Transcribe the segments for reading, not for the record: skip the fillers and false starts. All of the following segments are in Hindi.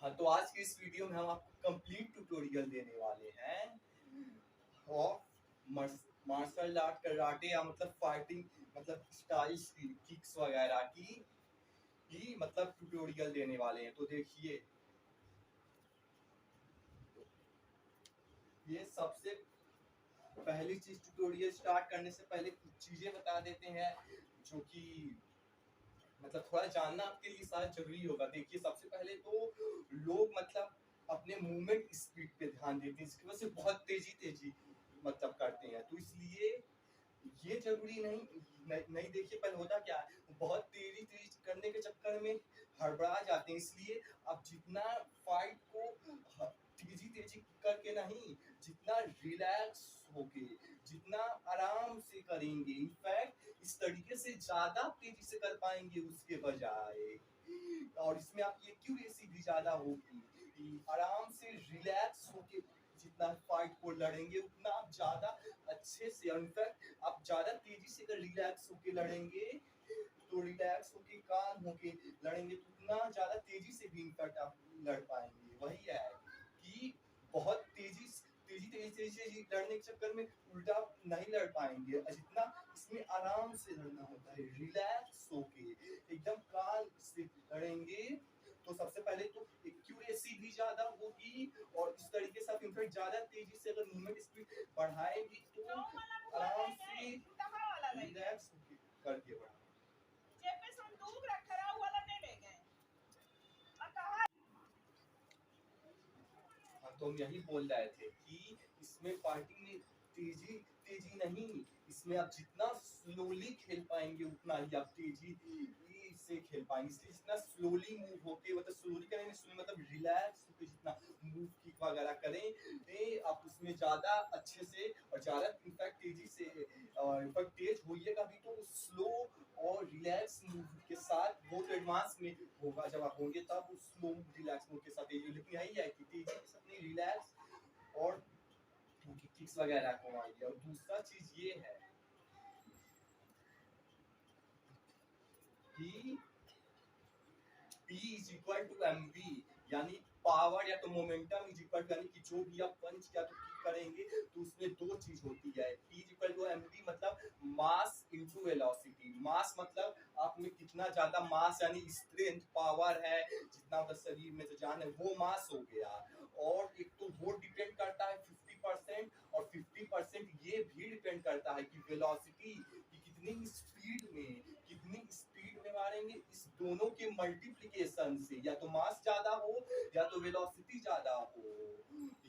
हाँ, तो आज की इस वीडियो में हम आपको कंप्लीट ट्यूटोरियल देने वाले हैं ऑफ मार्शल आर्ट कराटे या मतलब फाइटिंग मतलब स्टाइल्स की किक्स वगैरह की मतलब ट्यूटोरियल देने वाले हैं। तो देखिए, ये सबसे पहली चीज, ट्यूटोरियल स्टार्ट करने से पहले कुछ चीजें बता देते हैं जो कि मतलब थोड़ा जानना आपके लिए शायद जरूरी होगा। देखिए, सबसे पहले तो लोग मतलब अपने मूवमेंट स्पीड पे ध्यान देते हैं, जिसकी वजह से बहुत तेजी मतलब करते हैं। तो इसलिए ये जरूरी नहीं देखिए, पहले होता क्या है, बहुत तेजी करने के चक्कर में हड़बड़ा जाते हैं। इसलिए आप जितना फाइट को तेजी करके नहीं, जितना रिलैक्स होके, जितना आराम से करेंगे, इनफैक्ट इस तरीके से ज्यादा तेजी से कर पाएंगे उसके बजाय। और इसमें आपकी एक्यूरेसी भी ज्यादा होगी। आराम से रिलैक्स होके जितना फाइट को लड़ेंगे उतना आप ज्यादा अच्छे से, इनफैक्ट आप ज्यादा तेजी से अगर रिलैक्स होके लड़ेंगे, तो रिलैक्स होके काम होके लड़ेंगे तो उतना ज्यादा तेजी से भी इनफैक्ट आप लड़ पाएंगे। वही है कि बहुत तेजी से लड़ने के चक्कर में उल्टा नहीं लड़ पाएंगे। जितना इसमें आराम से लड़ना होता है, रिलैक्स होके एकदम काम से लड़ेंगे, तो सबसे पहले तो एक्यूरेसी भी ज्यादा होगी और इस तरीके से आप इनफैक्ट ज्यादा तेजी से अगर मूवमेंट स्पीड बढ़ाएंगे तो आराम से रिलैक्स होके करके बढ़ाएंगे। हाँ, तो हम यही बोल रहे थे कि इसमें फाइटिंग में तेजी तेजी नहीं, इसमें आप जितना स्लोली खेल पाएंगे उतना ही आप तेजी से खेल पाएंगे। इसलिए जितना स्लोली मूव होके, मतलब स्लोली करेंगे, स्लोली मतलब रिलैक्स होके जितना मूव किक वगैरह करें आप उसमें ज्यादा अच्छे से और ज्यादा इनफैक्ट तेजी से, इनफैक्ट तेज होइएगा भी तो स्लो और रिलैक्स मूव के साथ बहुत एडवांस में होगा। जब आप होंगे तब उस स्लो रिलैक्स मूव के साथ तेजी, लेकिन यही है कि तेजी के साथ नहीं, रिलैक्स और किक्स वगैरह को आइए। और दूसरा चीज ये है कि P is equal to mv, यानी पावर या तो मोमेंटम इज इक्वल टू, यानी कि जो भी आप पंच या तो किक करेंगे तो उसमें दो चीज होती है। P is equal to mv मतलब मास इनटू वेलोसिटी। मास मतलब आप में कितना ज्यादा मास यानी स्ट्रेंथ पावर है, जितना मतलब शरीर में जो जान है वो मास हो गया। और एक तो वो डिपेंड करता है 50% और 50% ये भी डिपेंड करता है कि वेलोसिटी कि कितनी स्पीड में मारेंगे। इस दोनों के मल्टीप्लिकेशन से या तो मास ज्यादा हो या तो वेलोसिटी ज्यादा हो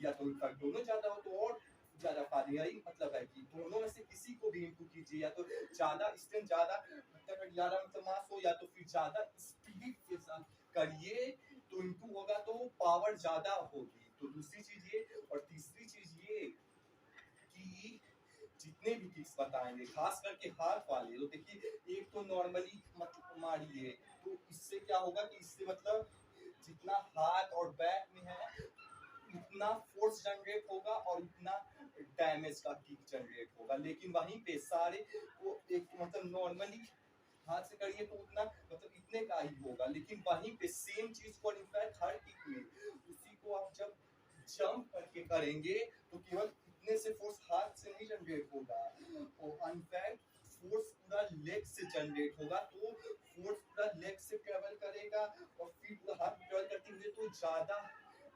या तो इनफैक्ट दोनों ज्यादा हो तो और ज्यादा फायदे। यही मतलब है कि दोनों में से किसी को भी इनटू कीजिए, या तो ज्यादा स्ट्रेंथ ज्यादा मतलब मास हो, या तो फिर ज्यादा स्पीड के साथ करिए तो इनटू होगा तो पावर ज्यादा होगी। तो दूसरी चीज ये, और तीसरी चीज ये कि जितने भी किक्स बताएंगे खास करके हाथ वाले, तो देखिए एक तो नॉर्मली मत मारिए, तो इससे क्या होगा कि इससे मतलब जितना हाथ और बैक में है उतना फोर्स जनरेट होगा और उतना डैमेज का किक जनरेट होगा। लेकिन वहीं पे सारे को एक मतलब नॉर्मली हाथ से करिए तो उतना मतलब इतने का ही होगा, लेकिन वहीं पे सेम चीज को इनफैक्ट हर किक में उसी को आप जब जंप करके करेंगे तो केवल इतने से फोर्स हाथ से नहीं जनरेट होगा, और इनफैक्ट फोर्स पूरा लेग से जनरेट होगा। तो फोर्स पूरा लेग से ट्रेवल करेगा और फिर पूरा हाथ ट्रेवल करते हुए तो ज्यादा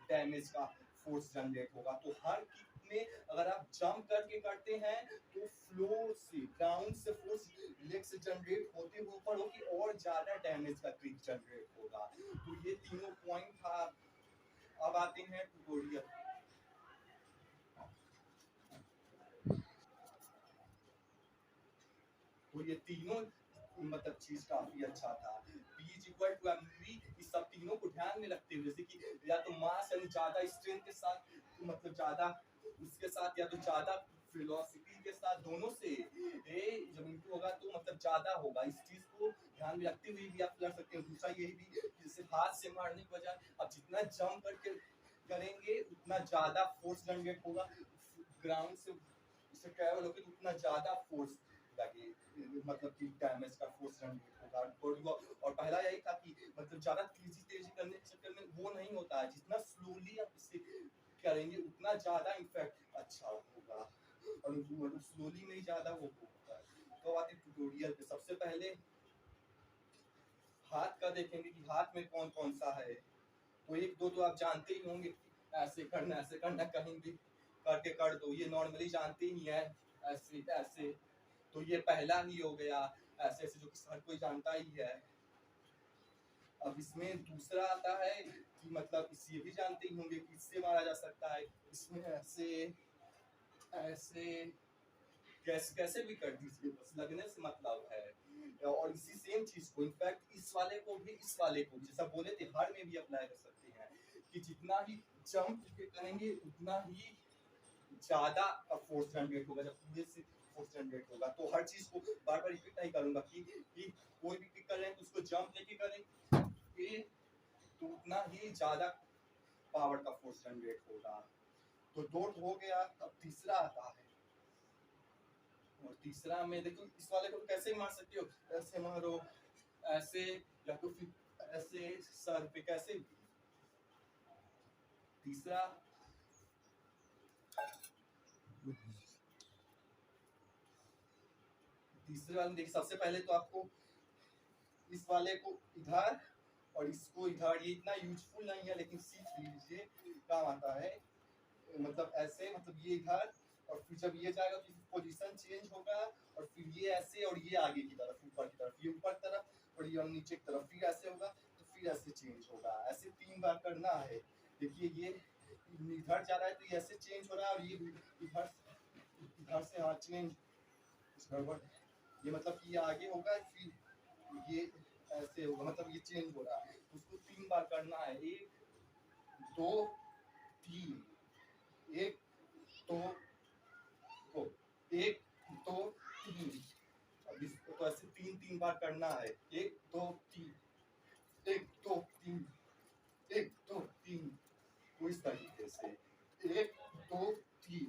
डैमेज का फोर्स जनरेट होगा। तो हर किक में अगर आप जंप करके करते हैं तो फ्लोर से ग्राउंड से फोर्स लेग से जनरेट होते हुए ऊपर होगी और ज्यादा डैमेज का किक जनरेट होगा। तो ये तीनों पॉइंट था। अब आते हैं ट्यूटोरियल। तो ये तीनों मतलब चीज काफी अच्छा था। P is equal to mv, इस सब तीनों को ध्यान में रखते हुए, जैसे कि या तो मास यानी ज्यादा स्ट्रेंथ के साथ, मतलब ज्यादा उसके साथ, या तो ज्यादा वेलोसिटी के साथ, दोनों से जब इनटू होगा तो मतलब ज्यादा होगा। इस चीज को ध्यान में रखते हुए भी आप कर सकते हो। दूसरा यही भी, जैसे हाथ से मारने के बजाय आप जितना जंप करके करेंगे उतना ज्यादा फोर्स जनरेट होगा, ग्राउंड से ट्रैवल होगी तो उतना ज्यादा फोर्स लगे मतलब कि डैमेज का फोर्स जनरेट होगा। और पहला यही था कि मतलब ज्यादा तेजी तेजी करने के चक्कर में वो नहीं होता है, जितना स्लोली आप इसे करेंगे उतना ज्यादा इम्पैक्ट अच्छा होगा, और स्लोली में ही ज्यादा वो होगा। तो आते ट्यूटोरियल पे सबसे पहले हाथ का देखेंगे कि हाथ में कौन कौन सा है। तो एक दो तो आप जानते ही होंगे, ऐसे करना कहीं भी करके कर दो, ये नॉर्मली जानते ही है, ऐसे ऐसे। तो ये पहला ही हो गया, ऐसे ऐसे जो कि हर कोई जानता ही है। अब इसमें दूसरा आता है कि मतलब इसे भी जानते ही होंगे कि इससे मारा जा सकता है, इसमें ऐसे ऐसे कैसे कैसे भी कर दीजिए, बस लगने से मतलब है। और इसी सेम चीज को इनफैक्ट इस वाले को भी इस वाले को भी जैसा बोले थे हर में भी अप्लाई कर सकते हैं कि जितना ही जंप करेंगे उतना ही ज्यादा फोर्स जनरेट होगा, जब पूरे से फोर्स जनरेट होगा। तो हर चीज को बार बार रिपीट नहीं करूंगा कि कोई भी क्लिक कर रहे हैं तो उसको जंप लेके करेंगे तो उतना ही ज्यादा पावर का फोर्स जनरेट होगा। तो दो हो गया। अब तीसरा आता है, और तीसरा में देखो इस वाले को कैसे मार सकते हो, ऐसे मारो, ऐसे, या तो फिर ऐसे सर पे कैसे भी। तीसरा तीसरे वाले देखिए, सबसे पहले तो आपको इस वाले को इधर और इसको इधर, ये इतना यूजफुल नहीं है लेकिन सीख लीजिए, काम आता है। मतलब ऐसे, मतलब ये इधर, और फिर जब ये जाएगा तो पोजीशन चेंज होगा, और फिर ये ऐसे, और ये आगे की तरफ, ऊपर की तरफ, ये ऊपर तरफ और ये नीचे की तरफ, फिर ऐसे होगा तो फिर ऐसे चेंज होगा। ऐसे 3 बार करना है। देखिए ये इधर जा रहा है तो ये ऐसे चेंज हो रहा है, और ये इधर इधर से हाँ चेंज गड़बड़। ये मतलब कि ये आगे होगा, फिर ये ऐसे होगा, मतलब ये चेंज हो रहा है। उसको 3 बार करना है, 1 2 3, 1 2 1 2 3। अब इसको तो ऐसे 3 बार करना है, 1 2 3 1 2 3 1 2 3। तो इस तरीके से 1 2 3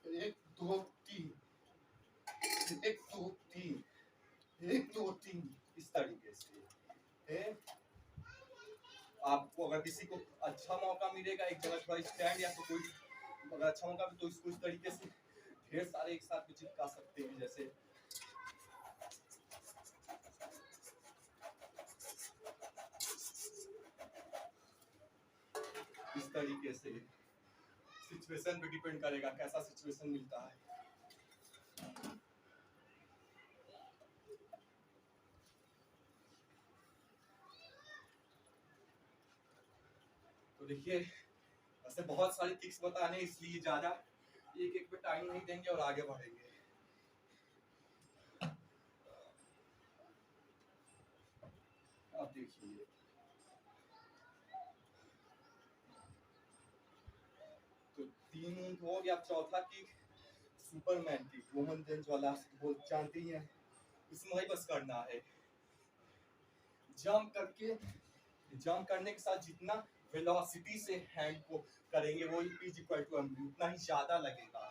1 2 3 1 2 3 1 2 3, इस तरीके से। आपको अगर किसी को अच्छा मौका मिलेगा एक जगह थोड़ा स्टैंड या तो कोई अगर अच्छा मौका तो इसको इस तरीके से ढेर सारे एक साथ भी चिपका सकते हैं, जैसे इस तरीके से। सिचुएशन पे डिपेंड करेगा कैसा सिचुएशन मिलता है। तो देखिए ऐसे बहुत सारी ट्रिक्स बताने, इसलिए ज्यादा एक एक पे टाइम नहीं देंगे और आगे बढ़ेंगे। अब देखिए तो 3 हो गया। चौथा kick Superman kick, woman range वाला वो जानते ही हैं। इसमें वही बस करना है, जंप करके, जंप करने के साथ जितना वेलोसिटी से हैंड को करेंगे वो P=mv उतना ही ज्यादा लगेगा,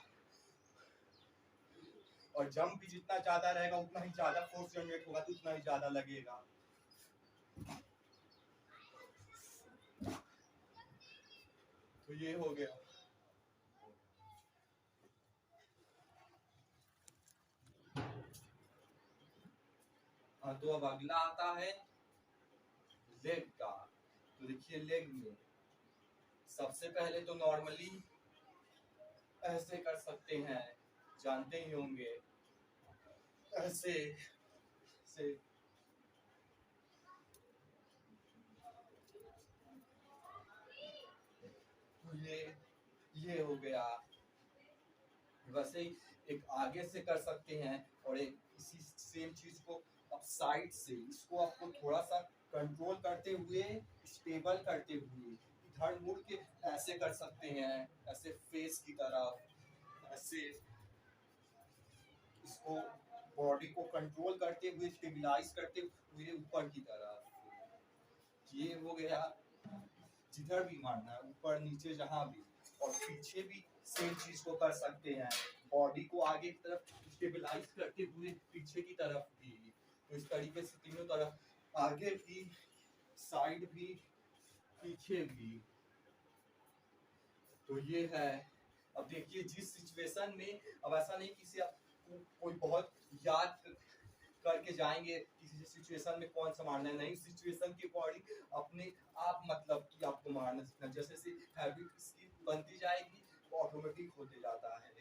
और जंप भी जितना ज्यादा रहेगा उतना ही ज्यादा फोर्स जनरेट होगा, तो उतना ही ज्यादा लगेगा। तो ये हो गया। हाँ, तो अब अगला आता है लेग का। तो देखिए लेग में सबसे पहले तो नॉर्मली ऐसे कर सकते हैं, जानते ही होंगे, ऐसे से। तो ये हो गया। वैसे ही एक आगे से कर सकते हैं, और एक इसी सेम चीज को अब साइड से इसको आपको थोड़ा सा कंट्रोल करते हुए, स्टेबल करते हुए इधर मुड़ के ऐसे कर सकते हैं, ऐसे फेस की तरफ, ऐसे इसको बॉडी को कंट्रोल करते हुए, स्टेबलाइज करते हुए ऊपर की तरफ। ये हो गया, जिधर भी मारना है, ऊपर नीचे जहां भी। और पीछे भी सेम चीज को कर सकते हैं, बॉडी को आगे की तरफ स्टेबलाइज करते हुए पीछे की तरफ भी। तो इस तरीके से तीनों तरफ, आगे भी, साइड भी, पीछे भी। तो ये है। अब देखिए जिस सिचुएशन में, अब ऐसा नहीं किसी आप कोई बहुत याद करके जाएंगे किसी सिचुएशन में कौन सा मारना है, नहीं, सिचुएशन के अकॉर्डिंग अपने आप मतलब कि आपको मारना सीखना, जैसे जैसे हैबिट इसकी बनती जाएगी ऑटोमेटिक होते जाता है।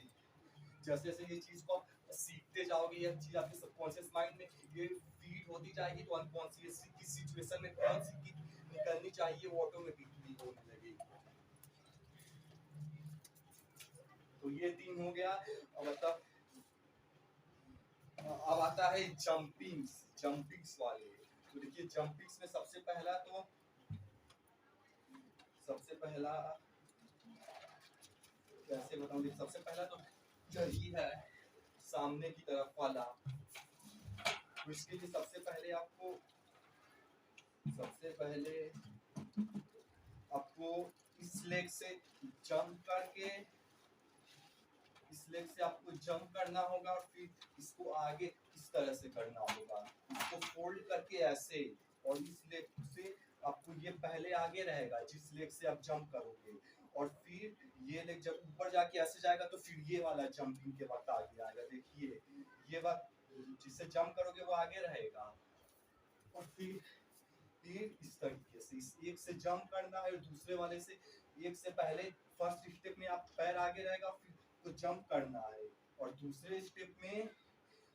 जैसे जैसे ये चीज को आप सीखते जाओगे, ये चीज आपके सबकॉन्शियस माइंड में ये फीड होती जाएगी, तो अनकॉन्शियस किस सिचुएशन में कौन सी की निकलनी चाहिए वो ऑटोमेटिकली होने लगेगी। तो ये 3 हो गया। मतलब अब आता है जंपिंग्स वाले। तो देखिए जंपिंग्स में सबसे पहला कैसे बताऊं, सबसे पहला तो यही है सामने की तरफ वाला। तो इसके लिए सबसे पहले आपको इस लेग से जंप करके, इस लेग से आपको जंप करना होगा और फिर इसको आगे इस तरह से करना होगा, इसको फोल्ड करके ऐसे, और इस लेग से आपको ये पहले आगे रहेगा जिस लेग से आप जंप करोगे, और फिर ये लेग जब ऊपर जाके ऐसे जाएगा तो फिर ये वाला जंपिंग के वक्त आगे आएगा। देखिए ये वक्त जिससे जंप करोगे वो आगे रहेगा, और फिर इस तरीके से इस एक से जंप करना है, दूसरे वाले से एक से पहले फर्स्ट स्टेप में आप पैर आगे रहेगा, फिर तो जंप करना है, और दूसरे स्टेप में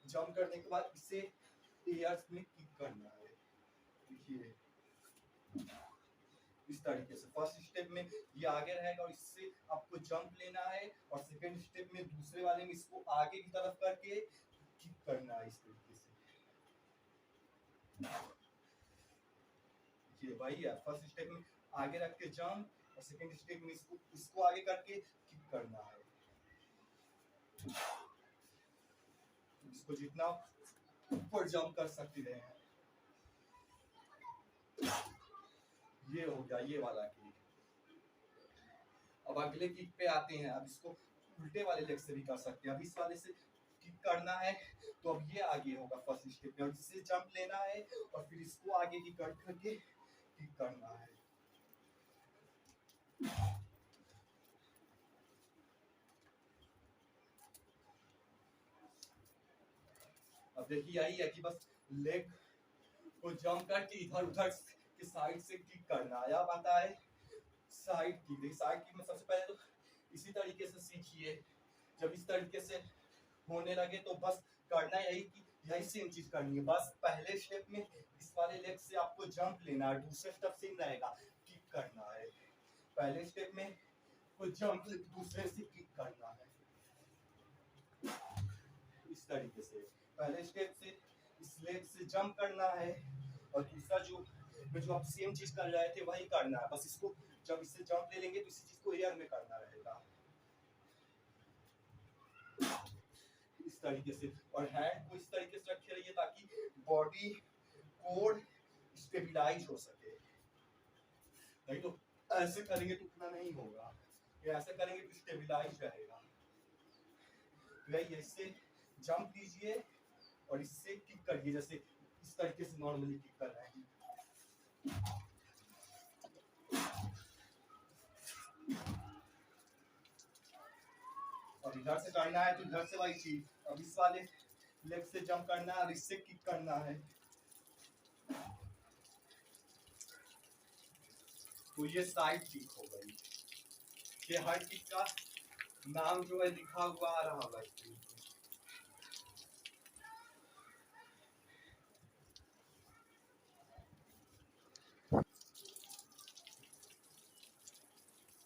जंप करने के बाद इसे एयर में किक करना है। देखिए इस तरीके से फर्स्ट स्टेप में ये आगे रहेगा और इससे आपको जंप लेना है, और सेकंड स्टेप में दूसरे वाले में इसको आगे की तरफ करके किक करना है इस तरीके से। ये वही है, फर्स्ट स्टेप में आगे रख के जंप, और सेकंड स्टेप में इसको आगे करके किक करना है। इसको जितना ऊपर जंप कर सकते हैं। ये हो गया ये वाला किक। अब अगले किक पे आते हैं। अब इसको उल्टे वाले लेग से भी कर सकते हैं। अब इस वाले से किक करना है तो अब ये आगे होगा फर्स्ट स्टेप में, और इससे जंप लेना है और फिर इसको आगे की कट करके किक करना है। अब देखिए यही है कि बस लेग को जंप करके इधर उधर के साइड से किक करना है। अब आता है साइड किक। साइड किक में सबसे पहले तो इसी तरीके से सीखिए। जब इस तरीके से होने लगे तो बस करना यही कि यही सेम चीज करनी है। बस पहले स्टेप में इस वाले लेग से आपको जंप लेना है, दूसरे स्टेप सेम रहेगा, किक करना है। पहले स्टेप में कोई जंप, दूसरे से किक करना है। इस तरीके से पहले स्टेप से इस लेग से जंप करना है, और दूसरा जो आप सेम चीज कर रहे थे वही करना है। बस इसको जब इससे जंप ले लेंगे तो इसी चीज को एयर में करना रहेगा इस तरीके से। और हैंड को इस तरीके से रखे रहिए ताकि बॉडी कोर स्टेबलाइज हो सके। नहीं तो ऐसे करेंगे तो उतना नहीं होगा, ये ऐसे करेंगे तो स्टेबलाइज रहेगा। इससे जंप लीजिए और इससे किक करिए, जैसे इस तरीके से नॉर्मली किक कर रहे हैं। और इधर से करना है तो इधर से वही चीज। अब इस वाले लेग से जंप करना है और इससे किक करना है। तो ये साइड किक हो गई। ये हर किक का नाम जो है लिखा हुआ आ रहा है।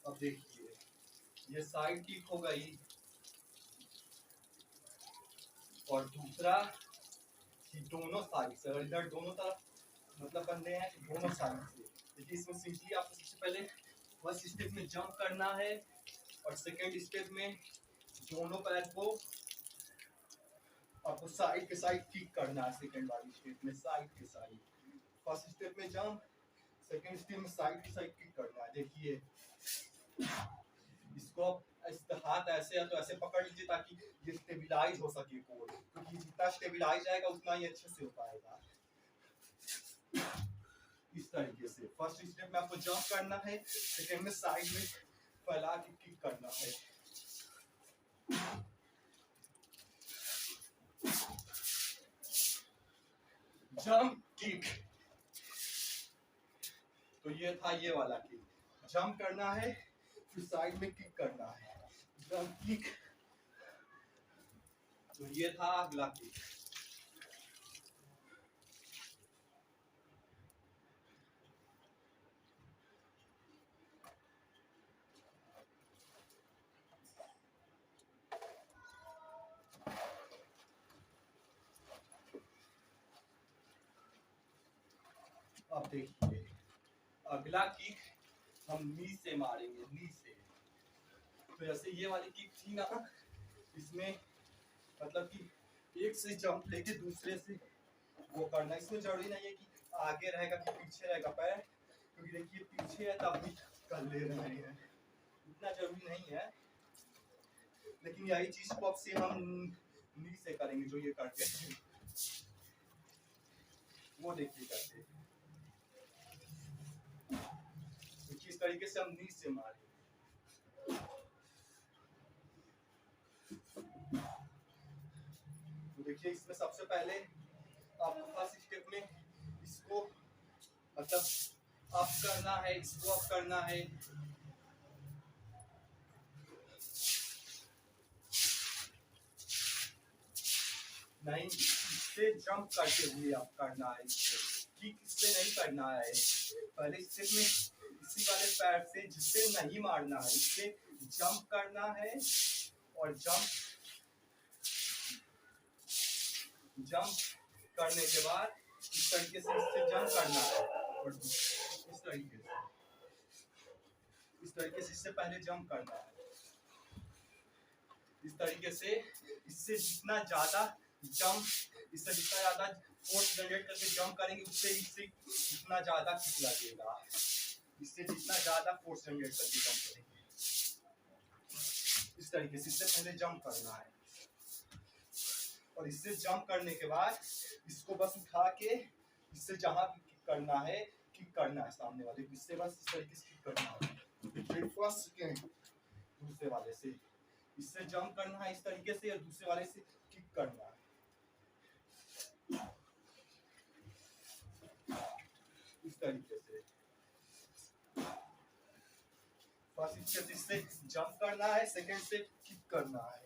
अब देखिए ये साइड किक हो गई, और दूसरा दोनों साइड से, और इधर दोनों तरफ मतलब बंदे हैं दोनों साइड से। देखिए इसमें सिंपली आपको सबसे पहले फर्स्ट स्टेप में जंप करना है, और सेकंड स्टेप में दोनों पैर को आपको साइड के साइड किक करना है। सेकंड वाली स्टेप में साइड के साइड, फर्स्ट स्टेप में जंप, सेकंड स्टेप में साइड के साइड किक करना है। देखिए इसको आप हाथ ऐसे है तो ऐसे पकड़ लीजिए ताकि ये स्टेबिलाईज हो सके कोर, क्योंकि जितना स्टेबिलाईज आएगा उतना ही अच्छे से हो पाएगा। इस तरीके से फर्स्ट स्टेप में आपको जंप करना है, सेकंड में साइड में फैला के किक करना है। जंप किक, तो ये था ये वाला किक, जंप करना है फिर साइड में किक करना है, जंप किक। तो ये था अगला किक। अब देखिए अगला किक हम नी से मारेंगे, नी से। तो जैसे ये वाली किक थी ना, इसमें मतलब कि एक से जंप लेके दूसरे से वो करना, इसमें जरूरी नहीं है कि आगे रहेगा कि पीछे रहेगा पैर, क्योंकि देखिए पीछे है तब भी कर ले रहे हैं, इतना जरूरी नहीं है। लेकिन यही चीज को अब से हम नी से करेंगे, जो ये करते हैं वो देखिए करते हैं। इस तरीके से हम नी से मारेंगे। तो देखिए इसमें सबसे पहले आपको फर्स्ट स्टेप में इसको मतलब अप करना है, इसको अप करना है, नहीं इससे जंप करते हुए आप करना है, किक इससे नहीं करना है। पहले स्टेप में इसी वाले पैर से जिससे नहीं मारना है, इससे जंप करना है और जंप करने के बाद इस तरीके से इससे जंप करना है और इस तरीके से इससे पहले जंप करना है। इस तरीके से इससे जितना ज्यादा जंप, इससे जितना ज्यादा फोर्स जनरेट करके जंप करेंगे उससे इससे जितना ज्यादा किक लगेगा, इससे जितना ज्यादा फोर्स जनरेट करके जंप करेंगे। इस तरीके से इससे पहले जंप करना है और इससे जंप करने के बाद इसको बस उठा के इससे जहां भी किक करना है, किक करना है सामने वाले, इससे बस इस तरीके से किक करना है। फर्स्ट सेकंड दूसरे वाले से इससे जंप करना है इस तरीके से और दूसरे वाले से किक करना है इस तरीके से। फर्स्ट स्टेप इससे जंप करना है, सेकंड से किक करना है।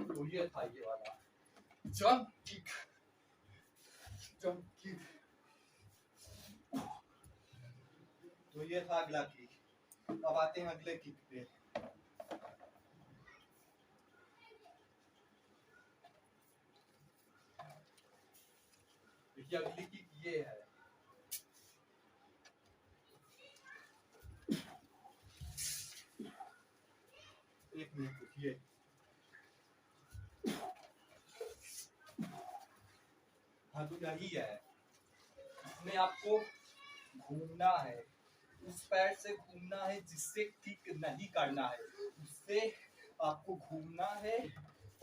तो ये था ये वाला जंप किक, जंप किक। तो ये था अगला किक। अब आते हैं अगले किक पे। देखिए अगली किक ये है, एक मिनट रुकिए। हाँ तो यही है, इसमें आपको घूमना है, उस पैर से घूमना है जिससे किक नहीं करना है, उससे आपको घूमना है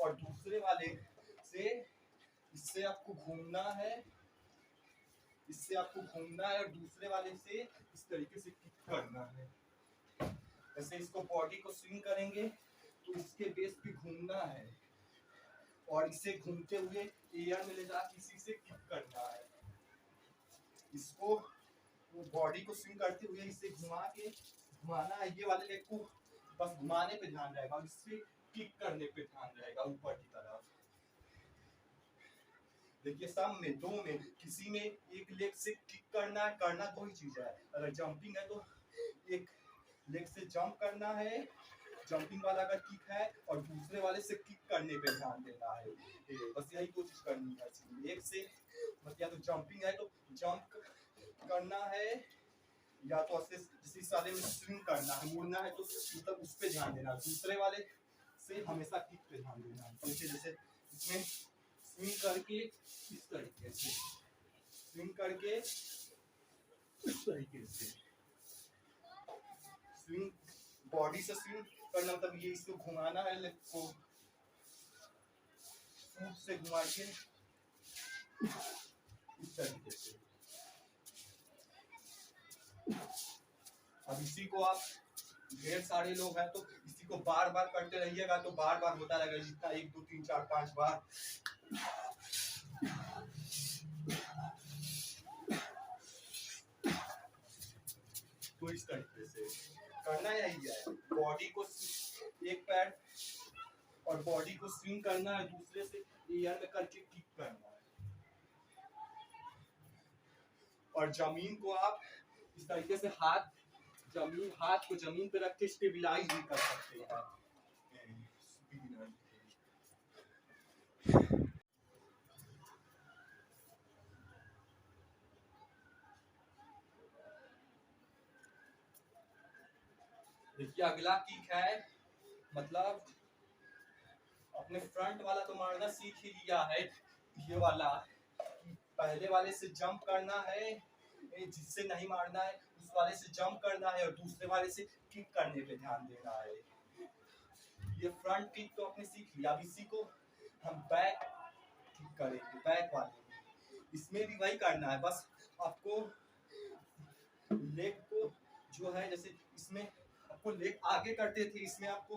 और दूसरे वाले से इससे आपको घूमना है, इससे आपको घूमना है और दूसरे वाले से इस तरीके से किक करना है। जैसे इसको बॉडी को स्विंग करेंगे तो इसके बेस पे घूमना है और इसे घूमते हुए एयर में ले जाकर इसी से किक करना है। इसको बॉडी को स्विंग करते हुए इसे घुमाना है, ये वाले लेग को बस घुमाने पे ध्यान रहेगा और इससे किक करने पे ध्यान रहेगा ऊपर की तरफ। देखिए सब में, दो में, किसी में एक लेग से किक करना है, करना दो ही चीज है। अगर जंपिंग है तो एक लेग से जंप करना है, जंपिंग वाला अगर किक है, और दूसरे वाले से किक करने पे ध्यान देना है। बस यही कोशिश करनी है। एक से मतलब या तो जंपिंग है तो जंप करना है, या तो इस वाले में स्विंग करना है, मुड़ना है तो मतलब उस पे ध्यान देना, दूसरे वाले से हमेशा किक पे ध्यान देना। जैसे इसमें स्विंग करके इस तरीके से स्विंग करके इस तरीके से स्विंग, बॉडी से स्विंग करना मतलब ये इसको घुमाना है, लेग को फुट से घुमा के इस तरीके से। अब इसी को आप ढेर सारे लोग हैं तो इसी को बार बार करते रहिएगा तो बार बार होता रहेगा, जितना 1 2 3 4 5 बार। तो इस तरीके से करना यही है, बॉडी को एक पैर और बॉडी को स्विंग करना है, दूसरे से एयर में करके किक करना है। और जमीन को आप इस तरीके से हाथ को जमीन पे रख के स्टेबलाइज भी कर सकते हैं। देखिए अगला किक है, मतलब अपने फ्रंट वाला तो मारना सीख ही लिया है, ये वाला पहले वाले से जंप करना है, जिससे नहीं मारना है उस वाले से जंप करना है और दूसरे वाले से किक करने पे ध्यान देना है। ये फ्रंट किक तो आपने सीख लिया, अब इसी को हम बैक किक करेंगे, बैक वाले इसमें भी वही करना है, बस आपको लेग को जो है, जैसे इसमें आपको लेग आगे करते थे, इसमें आपको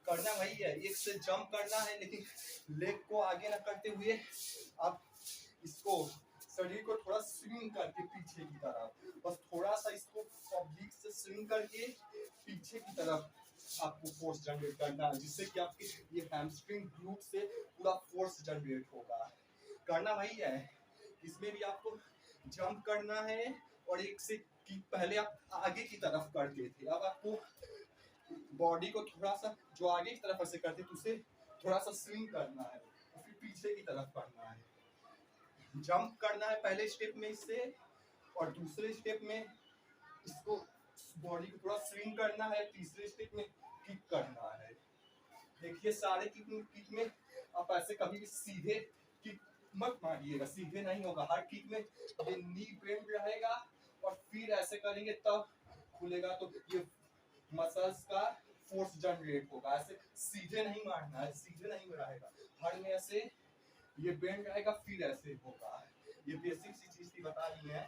करना वही है, एक से जंप करना है लेकिन लेग को आगे ना करते हुए आप इसको शरीर को थोड़ा स्विंग करके पीछे की तरफ, बस थोड़ा सा इसको ऑब्लिक से स्विंग करके पीछे की तरफ आपको फोर्स जनरेट करना है, जिससे कि आपके ये हैमस्ट्रिंग ग्लूट से पूरा फोर्स जनरेट होगा। करना वही है, इसमें भी आपको जंप करना है और एक से कि पहले आप आगे की तरफ करते थे, अब आपको बॉडी को थोड़ा सा जो आगे की तरफ ऐसे करते थे उसे थोड़ा सा स्विंग करना है और फिर पीछे की तरफ करना है। जंप करना है पहले स्टेप में इससे, और दूसरे स्टेप में इसको बॉडी को थोड़ा स्विंग करना है, तीसरे स्टेप में किक करना है। देखिए सारे किक में आप ऐसे कभी भी सीधे किक मत मारिएगा, सीधे नहीं होगा, हर किक में ये नी बेंड रहेगा और फिर ऐसे करेंगे तब खुलेगा, तो ये मसल्स का फोर्स जनरेट होगा। ऐसे सीधे नहीं मारना है, सीधे नहीं रहेगा, हर में ऐसे ये बेंड रहेगा फिर ऐसे होगा। ये बेसिक सी चीज थी, बता दी है,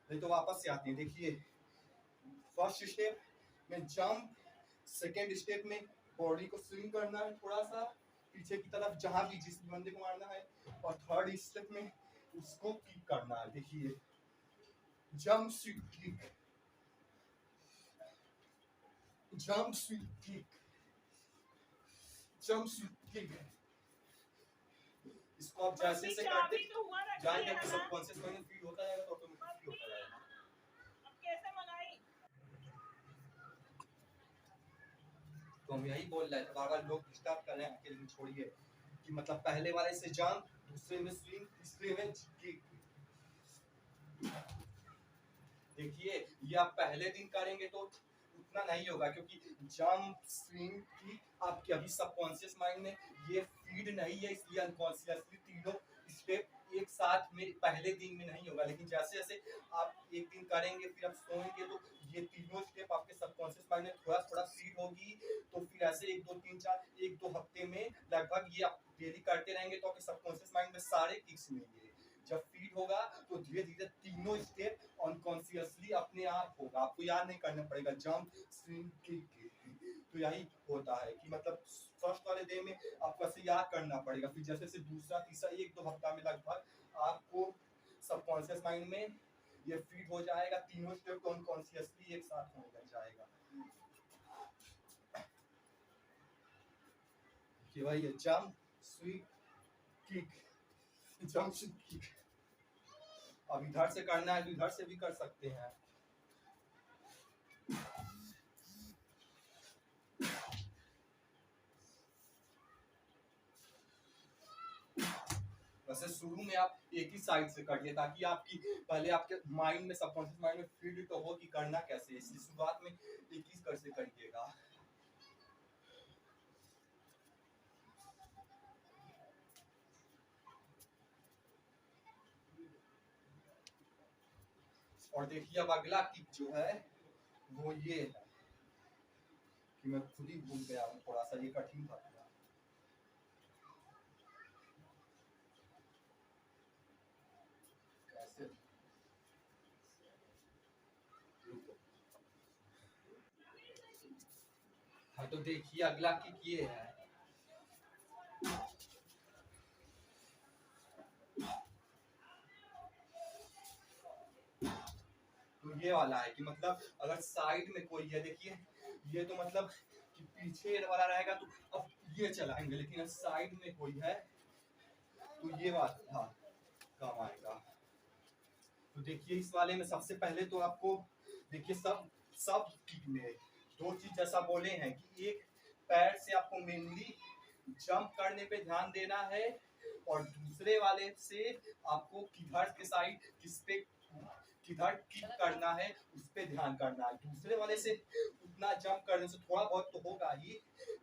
नहीं तो वापस से आती है। देखिए फर्स्ट स्टेप में जंप, सेकेंड स्टेप में बॉडी को स्विंग करना है थोड़ा सा पीछे की तरफ जहां भी जिस बंदे को मारना है, और थर्ड स्टेप में उसको किक करना है। देखिए jump sweep kick, jump sweep kick, jump sweep kick. इसको आप जैसे से करते जाएंगे तो सबकॉन्शियस माइंड में फीड होता जाएगा, तो ऑटोमेटिक होता जाएगा। अब कैसे मंगाई? तो हम यही बोल रहे थे, अगर लोग डिस्टर्ब कर रहे हैं अकेले में छोड़िए, कि मतलब पहले वाले से जंप, दूसरे में स्विंग, तीसरे में किक। देखिए ये आप पहले दिन करेंगे तो उतना नहीं होगा, क्योंकि जंप स्विंग की आपके अभी सबकॉन्शियस माइंड में ये फीड नहीं है, इसलिए अनकॉन्शियसली तीनों स्टेप एक साथ में पहले दिन में नहीं होगा। लेकिन जैसे जैसे आप एक दिन करेंगे फिर आप सोएंगे तो ये तीनों स्टेप आपके सबकॉन्शियस माइंड में थोड़ा थोड़ा फीड होगी, तो फिर ऐसे 1 2 3 4 1 2 हफ्ते में लगभग ये आप डेली करते रहेंगे तो आपके सबकॉन्शियस माइंड में सारे किक्स मिलेंगे। जब फीड होगा तो धीरे धीरे तीनों स्टेप अनकॉन्शियसली अपने आप होगा, आपको याद नहीं करना पड़ेगा जंप स्विंग किक। तो यही होता है कि मतलब फर्स्ट वाले डे में आपको ऐसे याद करना पड़ेगा, फिर जैसे से दूसरा तीसरा 1 2 हफ्ता में लगभग आपको सबकॉन्शियस माइंड में ये फीड हो जाएगा, तीनों स्टेप तो अनकॉन्शियसली एक साथ हो जाएगा। कि भाई ये jump swing kick, jump swing kick. अब इधर से करना है तो इधर से भी कर सकते हैं। वैसे शुरू में आप एक ही साइड से करिए ताकि आपकी पहले आपके माइंड में सबकॉन्शियस माइंड में फीड तो हो कि करना कैसे है, इसलिए शुरुआत में एक ही कर से करिएगा। और देखिए अब अगला किक जो है वो ये है कि मैं खुद ही भूल गया हूँ, थोड़ा सा ये कठिन था थोड़ा। कैसे हाँ तो देखिए अगला किक ये है। तो ये वाला है कि मतलब अगर साइड में कोई है, देखिए ये तो मतलब कि पीछे वाला रहेगा तो अब ये चलाएंगे, लेकिन अब साइड में कोई है तो ये वाला हाँ काम आएगा। तो देखिए इस वाले में सबसे पहले तो आपको देखिए सब सब किक में दो चीज जैसा बोले हैं कि एक पैर से आपको मेनली जंप करने पे ध्यान देना है और दूसरे वाले से आपको किधर के साइड किस पे किधर किक करना है उस पे ध्यान करना है। दूसरे वाले से उतना जंप करने से थोड़ा बहुत तो होगा ही,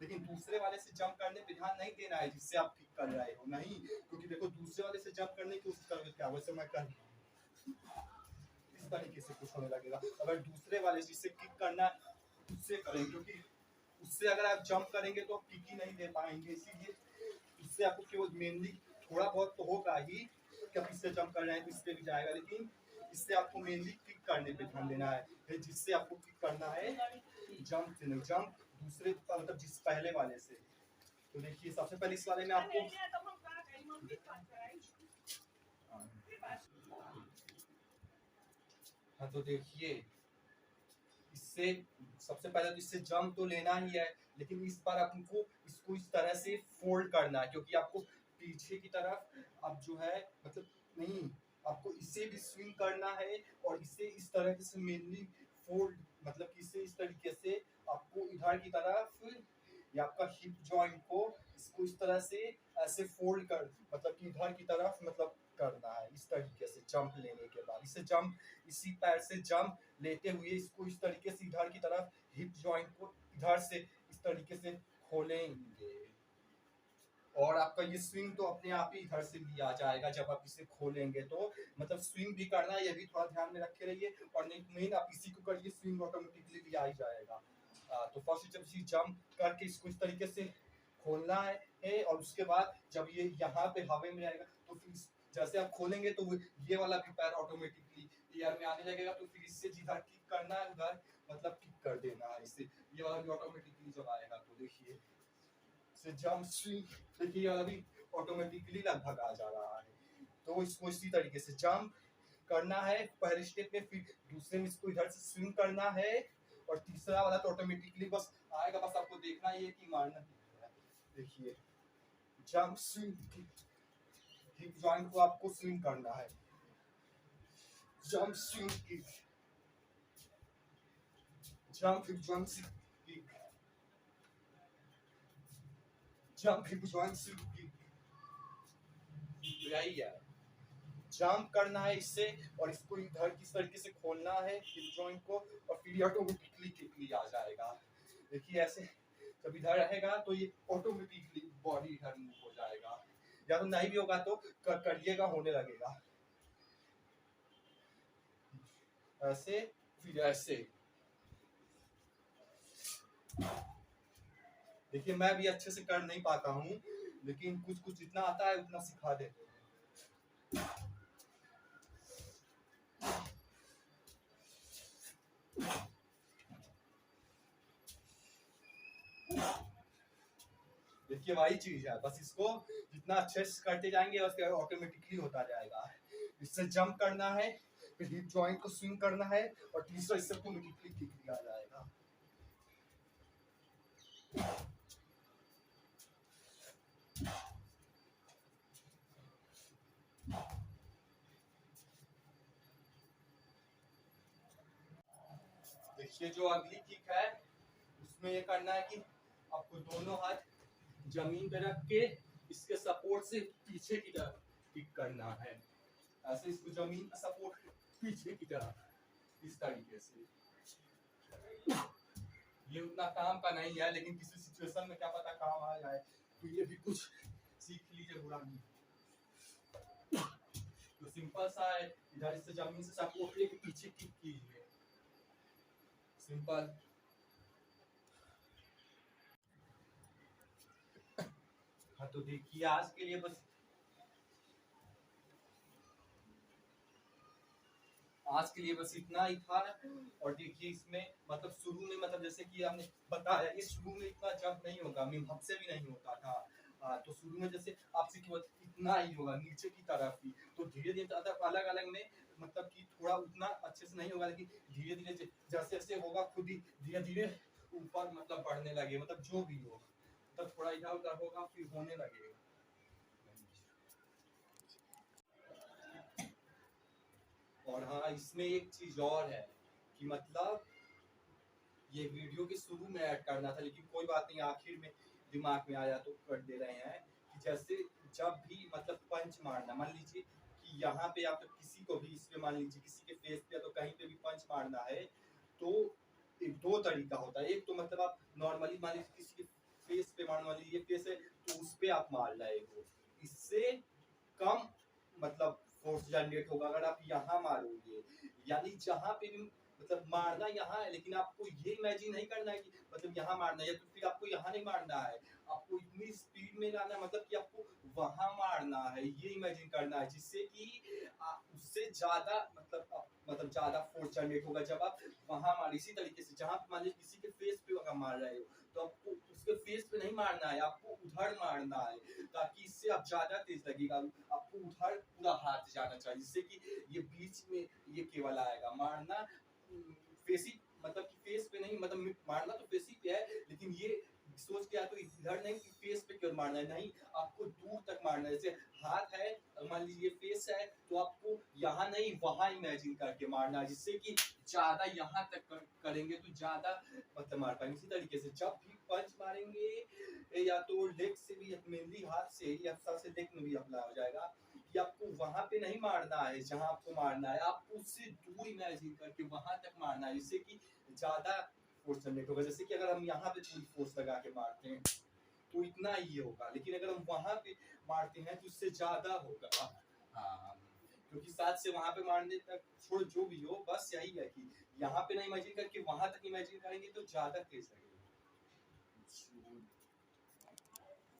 लेकिन दूसरे वाले से जंप करने पे ध्यान नहीं देना है जिससे आप किक कर रहे हो, नहीं, क्योंकि देखो दूसरे वाले से जंप करने की कोशिश करोगे क्या वैसे मैं कर इस तरीके से कुछ होने लगेगा। अगर दूसरे वाले जिससे किक करना है उससे करें, क्योंकि उससे अगर आप जंप करेंगे तो आप किक ही नहीं दे पाएंगे, इसीलिए उससे आपको केवल मेनली थोड़ा बहुत तो होगा ही कि आप इससे जंप कर रहे हैं तो इस पे भी जाएगा, लेकिन इससे आपको मेनली किक करने पे ध्यान देना है, जिससे आपको किक करना है जंप से नहीं, जंप दूसरे मतलब जिस पहले वाले से। तो देखिए सबसे पहले इस वाले में आपको हाँ तो देखिए इससे सबसे पहले तो इससे जंप तो लेना ही है, लेकिन इस बार आपको इसको इस तरह से फोल्ड करना है, क्योंकि आपको पीछे की तरफ अब जो है मतलब नहीं, आपको इसे भी स्विंग करना है और इसे इस तरह से मेनली फोल्ड मतलब कि इसे इस तरीके से आपको इधर की तरफ या आपका हिप जॉइंट को इसको इस तरह से ऐसे फोल्ड कर मतलब कि इधर की तरफ मतलब करना है इस तरीके से जंप लेने के बाद। इसे जंप इसी पैर से जंप लेते हुए इसको इस तरीके से इधर की तरफ हिप जॉइंट को इधर से इस तरीके से खोलेंगे और आपका ये स्विंग तो अपने आप ही इधर से भी आ जाएगा जब आप इसे खोलेंगे। तो मतलब स्विंग भी करना है, ये भी थोड़ा ध्यान में रखे रहिए और नहीं मेन आप इसी को करिए, स्विंग ऑटोमेटिकली भी आ ही जाएगा। तो फर्स्ट जब इसी जंप करके इसको इस तरीके से खोलना है और उसके बाद जब ये यहाँ पे हवा में रहेगा तो फिर जैसे आप खोलेंगे तो ये वाला भी पैर ऑटोमेटिकली एयर में आने लगेगा, तो फिर इससे जिधर किक करना है उधर मतलब किक कर देना है, इससे ये वाला भी ऑटोमेटिकली जब आएगा तो देखिए से जंप स्विंग देखिए अभी ऑटोमेटिकली लगभग आ जा रहा है। तो इसको इसी तरीके से जंप करना है पहले स्टेप में, फिर दूसरे में इसको इधर से स्विंग करना है और तीसरा वाला तो ऑटोमेटिकली बस आएगा, बस आपको देखना ही है कि मारना है। देखिए जंप स्विंग हिप जॉइंट को आपको स्विंग करना है, jump swing kick, jump hip joint kick, jump hip joint kick, यही है जंप करना है इससे और इसको इधर किस तरीके से खोलना है हिप जॉइंट को और फिर ऑटोमेटिकली किक आ जाएगा। देखिए ऐसे जब इधर रहेगा तो ये ऑटोमेटिकली बॉडी इधर मूव हो जाएगा, या तो नहीं भी होगा तो करिएगा होने लगेगा ऐसे फिर ऐसे। देखिए मैं भी अच्छे से कर नहीं पाता हूँ, लेकिन कुछ कुछ जितना आता है उतना सिखा देते हैं। देखिए वही चीज है, बस इसको जितना अच्छे से करते जाएंगे उसके ऑटोमेटिकली होता जाएगा। इससे जंप करना है, फिर हिप जॉइंट को स्विंग करना है और तीसरा इससे ऑटोमेटिकली किक आ जाएगा। देखिए जो अगली किक है उसमें ये करना है कि आपको दोनों हाथ जमीन पे रख के इसके सपोर्ट से पीछे की तरफ किक करना है, ऐसे इसको जमीन का सपोर्ट पीछे की तरफ इस तरीके से। ये उतना काम का नहीं है, लेकिन किसी सिचुएशन में क्या पता काम आ जाए, तो ये भी कुछ सीख लीजिए, बुरा नहीं। तो सिंपल सा है, इधर से जमीन से आपको उठने के पीछे किक कीजिए, सिंपल। हाँ तो देखिए आज के लिए बस, आज के लिए बस इतना ही था। और देखिए इसमें मतलब शुरू में मतलब जैसे कि हमने बताया, ये शुरू में इतना जंप नहीं होगा, हमसे भी नहीं होता था। तो शुरू में जैसे आपसे केवल इतना ही होगा नीचे की तरफ ही, तो धीरे धीरे अलग अलग में मतलब कि थोड़ा उतना अच्छे से नहीं होगा, लेकिन धीरे धीरे जैसे जैसे होगा खुद ही धीरे धीरे ऊपर मतलब बढ़ने लगे, मतलब जो भी हो मतलब थोड़ा इधर उधर होगा फिर होने लगेगा। और हाँ इसमें एक चीज और है कि मतलब ये वीडियो के शुरू में ऐड करना था, लेकिन कोई बात नहीं, आखिर में दिमाग में आया तो कर दे रहे हैं कि जैसे जब भी मतलब पंच मारना, मान लीजिए कि यहाँ पे आप किसी को भी इसमें मान लीजिए किसी के फेस पे या तो कहीं पे भी पंच मारना है, तो एक दो तरीका होता है। एक तो मतलब आप नॉर्मली मान लीजिए किसी के फेस पे मारने वाली ये फेस है तो उस पे आप मार रहे हो, इससे कम मतलब फोर्स जनरेट होगा अगर आप यहाँ मारोगे। यानी जहाँ पे भी मतलब मारना यहाँ है, लेकिन आपको ये इमेजिन नहीं करना है कि मतलब यहाँ मारना है या तो फिर आपको यहाँ नहीं मारना है, आपको इतनी स्पीड में लाना है मतलब कि आपको वहां मारना है, ये इमेजिन करना है, जिससे कि उससे ज्यादा मतलब ज्यादा फोर्स जनरेट होगा जब आप वहां मार। इसी तरीके से जहां मान लीजिए किसी के फेस पे अगर मार रहे हो तो आपको उसके फेस पे नहीं मारना है, आपको उधर मारना है, ताकि इससे आप ज्यादा तेज लगेगा। आपको उधर पूरा हाथ जाना चाहिए, जिससे कि ये बीच में ये केवल आएगा मारना फेसी, मतलब कि फेस पे नहीं, मतलब मारना तो फेसी पे है, लेकिन ये सोच के तो इधर नहीं कि फेस पे क्यों मारना है, नहीं आपको दूर तक मारना है। जैसे हाथ है मान लीजिए फेस है तो आपको यहाँ नहीं वहां इमेजिन करके मारना है, जिससे कि ज्यादा यहाँ तक करेंगे तो ज्यादा मतलब मार पाएंगे। इसी तरीके से जब भी पंच मारेंगे या तो लेग से भी, मेनली हाथ से या सबसे लेग में भी अप्लाई हो जाएगा कि आपको वहां पे नहीं मारना है जहां आपको मारना है, आपको उससे दूर इमेजिन करके वहां तक मारना है, जिससे कि ज्यादा फोर्स जनरेट होगा। जैसे कि अगर हम यहाँ पे पूरी फोर्स लगा के मारते हैं तो इतना ही होगा, लेकिन अगर हम वहां पे मारते हैं तो उससे ज्यादा होगा। हाँ क्योंकि साथ से वहां पे मारने तक छोड़ जो भी हो, बस यही है कि यहाँ पे ना इमेजिन करके वहां तक इमेजिन करेंगे तो ज्यादा तेज लगेगा।